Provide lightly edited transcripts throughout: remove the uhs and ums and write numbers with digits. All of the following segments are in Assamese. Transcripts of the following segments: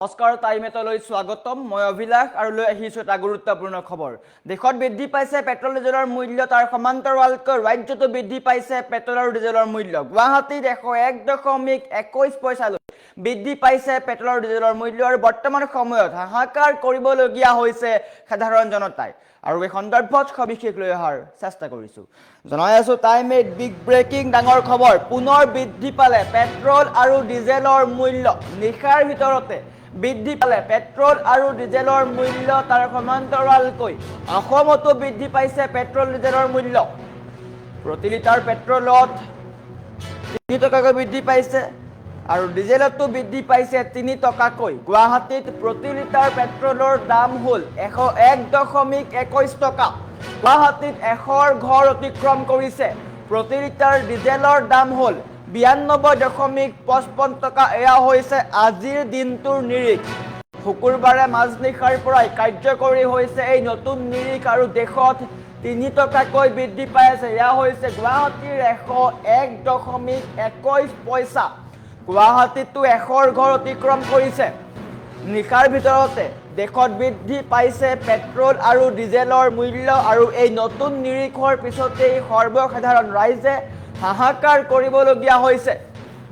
নমস্কাৰ টাইমেটলৈ স্বাগতম মই অভিলাষ আৰু লৈ আহিছো এটা গুৰুত্বপূৰ্ণ খবৰ দেশত বৃদ্ধি পাইছে পেট্ৰল ডিজেলৰ মূল্য তাৰ সমান্তৰালকৈ ৰাজ্যতো বৃদ্ধি পাইছে পেট্ৰল আৰু ডিজেলৰ মূল্য গুৱাহাটীত 101.21 পইচালৈ বৃদ্ধি পাইছে পেট্ৰল আৰু ডিজেলৰ মূল্য আৰু বৰ্তমান সময়ত হাহাকাৰ কৰিবলগীয়া হৈছে সাধাৰণ জনতাই আৰু এই সন্দৰ্ভত সবিশেষ লৈ অহাৰ চেষ্টা কৰিছো জনাই আছো টাইমেট বিগ ব্ৰেকিং ডাঙৰ খবৰ পুনৰ বৃদ্ধি পালে পেট্ৰল আৰু ডিজেলৰ মূল্য নিশাৰ ভিতৰতে বৃদ্ধি পালে পেট্ৰল আৰু ডিজেলৰ মূল্য তাৰ সমান্তৰালকৈ অসমতো বৃদ্ধি পাইছে পেট্ৰল ডিজেলৰ মূল্য প্ৰতি লিটাৰ পেট্ৰলত 3 টকাকৈ বৃদ্ধি পাইছে আৰু ডিজেলতো বৃদ্ধি পাইছে 3 টকাকৈ গুৱাহাটীত প্ৰতি লিটাৰ পেট্ৰলৰ দাম হ'ল 101.21 টকা গুৱাহাটীত এশৰ ঘৰ অতিক্ৰম কৰিছে প্ৰতি লিটাৰ ডিজেলৰ দাম হ'ল 92.55 টকা এয়া হৈছে আজিৰ দিনটোৰ নিৰিখ শুকুৰবাৰে মাজনিশাৰ পৰাই কাৰ্যকৰী হৈছে এই নতুন নিৰিখ আৰু দেশত 3 টকাকৈ বৃদ্ধি পাই আছে এয়া হৈছে গুৱাহাটীৰ 101.21 পইচা গুৱাহাটীতো এশৰ ঘৰ অতিক্ৰম কৰিছে নিশাৰ ভিতৰতে দেশত বৃদ্ধি পাইছে পেট্ৰল আৰু ডিজেলৰ মূল্য আৰু এই নতুন নিৰিখৰ পিছতেই সৰ্বসাধাৰণ ৰাইজে হাহাকাৰ কৰিবলগীয়া হৈছে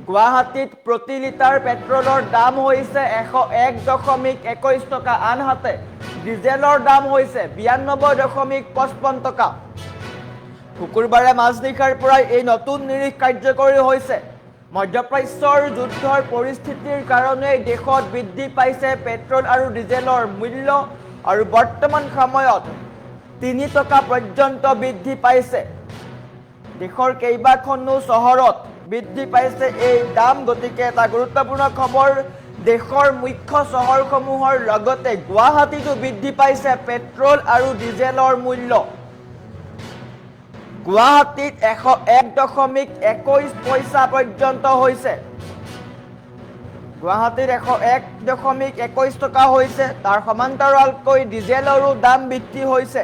গুৱাহাটীত প্ৰতি লিটাৰ পেট্ৰলৰ দাম হৈছে 101.21 টকা আনহাতে ডিজেলৰ দাম হৈছে 92.55 টকা শুকুৰবাৰে মাজনিশাৰ পৰাই এই নতুন নিৰিখ কাৰ্যকৰী হৈছে মধ্যপ্ৰাচ্যৰ যুদ্ধৰ পৰিস্থিতিৰ কাৰণে দেশত বৃদ্ধি পাইছে পেট্ৰল আৰু ডিজেলৰ মূল্য আৰু বৰ্তমান সময়ত 3 টকা পৰ্যন্ত বৃদ্ধি পাইছে দেশৰ কেইবাখনো চহৰত বৃদ্ধি পাইছে এই দাম গতিকে এটা গুৰুত্বপূৰ্ণ খবৰ দেশৰ মুখ্য চহৰসমূহৰ লগতে গুৱাহাটীতো বৃদ্ধি পাইছে পেট্ৰল আৰু ডিজেলৰ মূল্য গুৱাহাটীত 101.21 পইচা পৰ্যন্ত হৈছে গুৱাহাটীত 101.21 টকা হৈছে তাৰ সমান্তৰালকৈ ডিজেলৰো দাম বৃদ্ধি হৈছে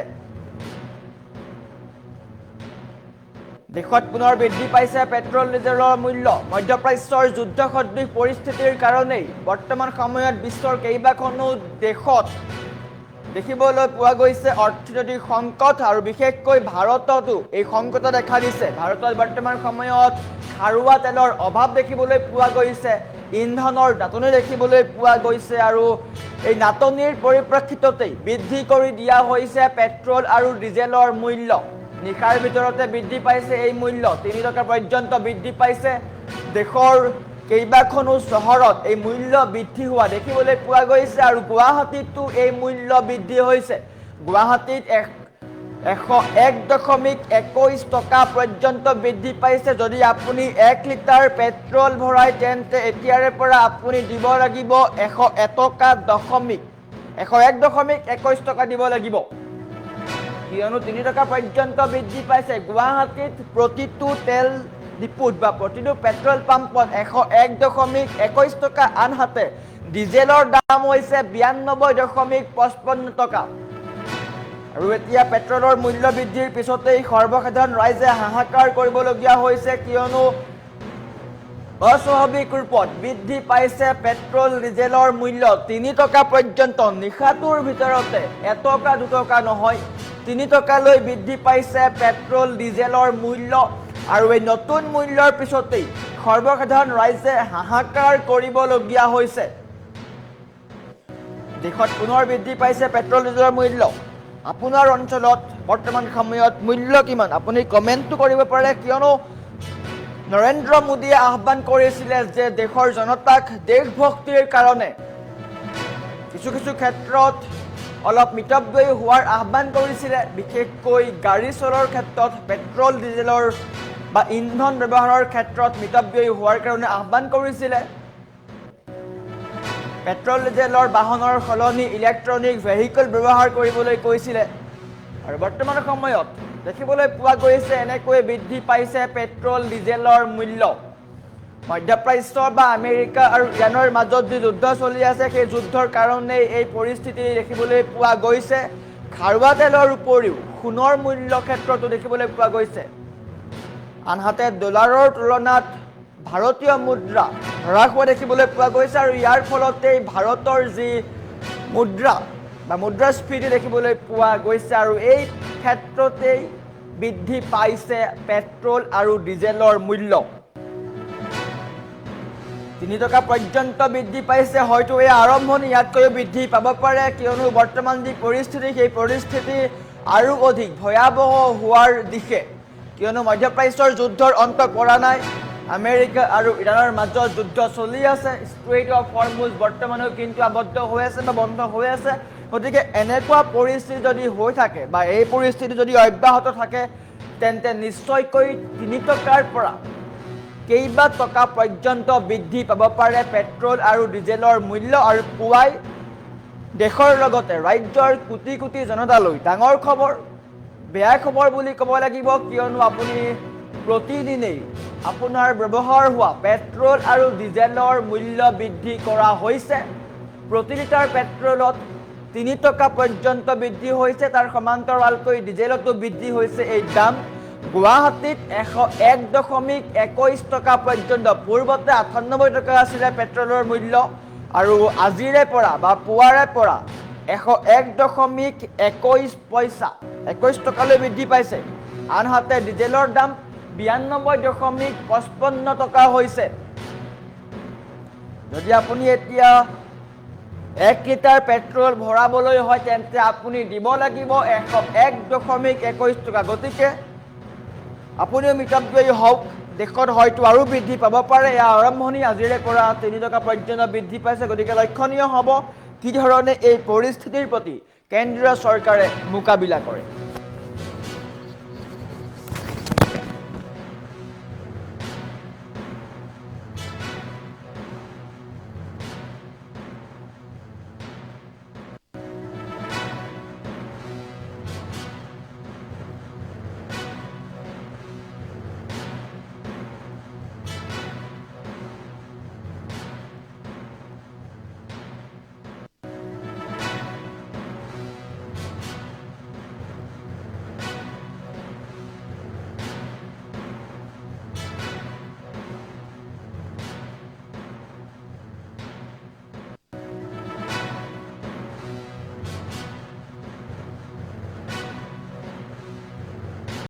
দেশত পুনৰ বৃদ্ধি পাইছে পেট্ৰল ডিজেলৰ মূল্য মধ্যপ্ৰাচ্যৰ যুদ্ধ সদৃশ পৰিস্থিতিৰ কাৰণে বৰ্তমান সময়ত বিশ্বৰ কেইবাখনো দেশত দেখিবলৈ পোৱা গৈছে অৰ্থনৈতিক সংকট আৰু বিশেষকৈ ভাৰততো এই সংকট দেখা দিছে ভাৰতত বৰ্তমান সময়ত খাৰুৱা তেলৰ অভাৱ দেখিবলৈ পোৱা গৈছে ইন্ধনৰ নাটনি দেখিবলৈ পোৱা গৈছে আৰু এই নাটনিৰ পৰিপ্ৰেক্ষিততে বৃদ্ধি কৰি দিয়া হৈছে পেট্ৰল আৰু ডিজেলৰ মূল্য নিশাৰ ভিতৰতে বৃদ্ধি পাইছে এই মূল্য 3 টকা পৰ্যন্ত বৃদ্ধি পাইছে দেশৰ কেইবাখনো চহৰত এই মূল্য বৃদ্ধি হোৱা দেখিবলৈ পোৱা গৈছে আৰু গুৱাহাটীতো এই মূল্য বৃদ্ধি হৈছে গুৱাহাটীত 101.21 টকা পৰ্যন্ত বৃদ্ধি পাইছে যদি আপুনি 1 লিটাৰ পেট্ৰল ভৰাই তেন্তে এতিয়াৰে পৰা আপুনি দিব লাগিব 101.21 টকা দিব লাগিব কিয়নো 3 টকা পৰ্যন্ত বৃদ্ধি পাইছে গুৱাহাটীত প্ৰতিটো তেল ডিপুত বা প্ৰতিটো পেট্ৰল পাম্পত 101.21 টকা আনহাতে ডিজেলৰ দাম হৈছে 92.55 টকা আৰু এতিয়া পেট্ৰলৰ মূল্য বৃদ্ধিৰ পিছতেই সৰ্বসাধাৰণ ৰাইজে হাহাকাৰ কৰিবলগীয়া হৈছে কিয়নো অস্বাভাৱিক ৰূপত বৃদ্ধি পাইছে পেট্ৰল ডিজেলৰ মূল্য 3 টকা পৰ্যন্ত নিশাটোৰ ভিতৰতে 1 টকা 2 টকা নহয় 3 টকালৈ বৃদ্ধি পাইছে পেট্ৰল ডিজেলৰ মূল্য আৰু এই নতুন মূল্যৰ পিছতেই সৰ্বসাধাৰণ ৰাইজে হাহাকাৰ কৰিবলগীয়া হৈছে দেশত পুনৰ বৃদ্ধি পাইছে পেট্ৰল ডিজেলৰ মূল্য আপোনাৰ অঞ্চলত বৰ্তমান সময়ত মূল্য কিমান আপুনি কমেণ্টটো কৰিব পাৰে কিয়নো নৰেন্দ্ৰ মোদীয়ে আহ্বান কৰিছিলে যে দেশৰ জনতাক দেশভক্তিৰ কাৰণে কিছু ক্ষেত্ৰত অলপ মিতব্যয়ী হোৱাৰ আহ্বান কৰিছিলে বিশেষকৈ গাড়ী চলোৱাৰ ক্ষেত্ৰত পেট্ৰল ডিজেলৰ বা ইন্ধন ব্যৱহাৰৰ ক্ষেত্ৰত মিতব্যয়ী হোৱাৰ কাৰণে আহ্বান কৰিছিলে পেট্ৰল ডিজেলৰ বাহনৰ সলনি ইলেক্ট্ৰনিক ভেহিকল ব্যৱহাৰ কৰিবলৈ কৈছিলে আৰু বৰ্তমান সময়ত দেখিবলৈ পোৱা গৈছে এনেকৈ বৃদ্ধি পাইছে পেট্ৰল ডিজেলৰ মূল্য মধ্যপ্ৰাচ্য বা আমেৰিকা আৰু ইৰাণৰ মাজত যি যুদ্ধ চলি আছে সেই যুদ্ধৰ কাৰণে এই পৰিস্থিতি দেখিবলৈ পোৱা গৈছে খাৰুৱা তেলৰ উপৰিও সোণৰ মূল্য ক্ষেত্ৰতো দেখিবলৈ পোৱা গৈছে আনহাতে ডলাৰৰ তুলনাত ভাৰতীয় মুদ্ৰা হ্ৰাস হোৱা দেখিবলৈ পোৱা গৈছে আৰু ইয়াৰ ফলতেই ভাৰতৰ যি মুদ্ৰা বা মুদ্ৰাস্ফীতি দেখিবলৈ পোৱা গৈছে আৰু এই ক্ষেত্ৰতেই বৃদ্ধি পাইছে পেট্ৰল আৰু ডিজেলৰ মূল্য 3 টকা পৰ্যন্ত বৃদ্ধি পাইছে হয়তো এই আৰম্ভণি ইয়াতকৈ বৃদ্ধি পাব পাৰে কিয়নো বৰ্তমান যি পৰিস্থিতি সেই পৰিস্থিতি আৰু অধিক ভয়াৱহ হোৱাৰ দিশে কিয়নো মধ্যপ্ৰাচ্যৰ যুদ্ধৰ অন্ত পৰা নাই আমেৰিকা আৰু ইৰাণৰ মাজত যুদ্ধ চলি আছে ষ্ট্ৰেইট অফ হৰমুজ বৰ্তমানেও কিন্তু আবদ্ধ হৈ আছে বা বন্ধ হৈ আছে গতিকে এনেকুৱা পৰিস্থিতি যদি হৈ থাকে বা এই পৰিস্থিতি যদি অব্যাহত থাকে তেন্তে নিশ্চয়কৈ 3 টকাৰ পৰা কেইবা টকা পৰ্যন্ত বৃদ্ধি পাব পাৰে পেট্ৰল আৰু ডিজেলৰ মূল্য আৰু পুৱাই দেশৰ লগতে ৰাজ্যৰ কোটি কোটি জনতালৈ ডাঙৰ খবৰ বেয়া খবৰ বুলি ক'ব লাগিব কিয়নো আপুনি প্ৰতিদিনেই আপোনাৰ ব্যৱহাৰ হোৱা পেট্ৰল আৰু ডিজেলৰ মূল্য বৃদ্ধি কৰা হৈছে প্ৰতি লিটাৰ পেট্ৰলত 3 টকা পৰ্যন্ত বৃদ্ধি হৈছে তাৰ সমান্তৰালকৈ ডিজেলতো বৃদ্ধি হৈছে এই দাম গুৱাহাটীত 101.21 টকা পৰ্যন্ত পূৰ্বতে 98 টকা আছিল পেট্ৰলৰ মূল্য আৰু আজিৰে পৰা বা পুৱাৰে পৰা 101.21 পইচা 21 টকালৈ বৃদ্ধি পাইছে আনহাতে ডিজেলৰ দাম 92.55 টকা হৈছে যদি আপুনি এতিয়া 1 লিটাৰ পেট্ৰল ভৰাবলৈ হয় তেন্তে আপুনি দিব লাগিব 101.21 টকা গতিকে আপুনিও মিতব্যয়ী হওক দেশত হয়তো আৰু বৃদ্ধি পাব পাৰে ইয়াৰ আৰম্ভণি আজিৰে পৰা 3 টকা পৰ্যন্ত বৃদ্ধি পাইছে গতিকে লক্ষণীয় হ'ব কি ধৰণে এই পৰিস্থিতিৰ প্ৰতি কেন্দ্ৰীয় চৰকাৰে মোকাবিলা কৰে